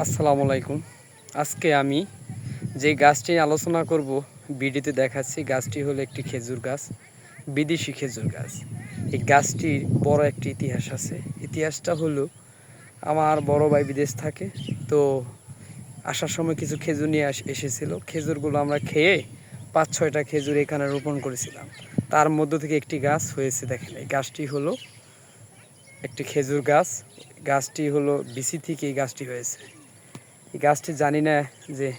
আসসালামু আলাইকুম। আজকে আমি যে গাছটি আলোচনা করব ভিডিওতে দেখাচ্ছি। গাছটি হলো একটি খেজুর গাছ, বিদেশি খেজুর গাছ। এই গাছটির বড় একটি ইতিহাস আছে। ইতিহাসটা হলো, আমার বড় ভাই বিদেশ থাকে, তো আসার সময় কিছু খেজুর নিয়ে এসেছিল। খেজুরগুলো আমরা খেয়ে 5-6টা খেজুর এখানে রোপণ করেছিলাম। তার মধ্য থেকে একটি গাছ হয়েছে। দেখেন, এই গাছটি হলো একটি খেজুর গাছ। গাছটি হলো বিসি থেকে এই গাছটি হয়েছে। এই গাছটি জানি না যে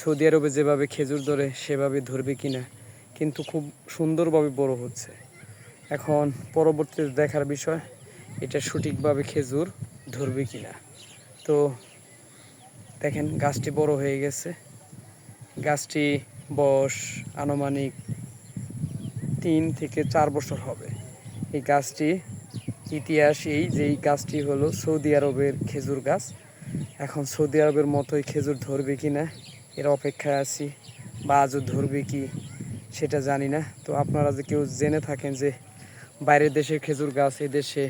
সৌদি আরবে যেভাবে খেজুর ধরে সেভাবে ধরবে কিনা, কিন্তু খুব সুন্দরভাবে বড় হচ্ছে। এখন পরবর্তীতে দেখার বিষয়, এটা সঠিকভাবে খেজুর ধরবে কিনা। তো দেখেন, গাছটি বড় হয়ে গেছে। গাছটি বয়স আনুমানিক 3 থেকে 4 বছর হবে। এই গাছটি ইতিহাস এই যে এই গাছটি হলো সৌদি আরবের খেজুর গাছ। এখন সৌদি আরবের মতোই খেজুর ধরবে কি না এর অপেক্ষায় আছি, বা আজও ধরবে কি সেটা জানি না। তো আপনারা যে কেউ জেনে থাকেন যে বাইরের দেশের খেজুর গাছ এদেশে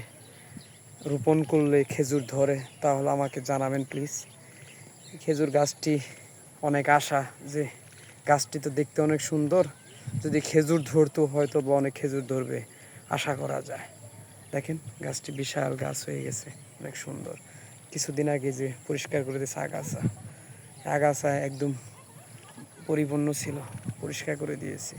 রোপণ করলে খেজুর ধরে, তাহলে আমাকে জানাবেন প্লিজ। খেজুর গাছটি অনেক আশা যে গাছটি তো দেখতে অনেক সুন্দর, যদি খেজুর ধরতো হয়তো বা অনেক খেজুর ধরবে আশা করা যায়। দেখেন, গাছটি বিশাল গাছ হয়ে গেছে, অনেক সুন্দর। কিছুদিন আগে যে পরিষ্কার করে দিয়েছে আগাছা একদম পরিপূর্ণ ছিল, পরিষ্কার করে দিয়েছি।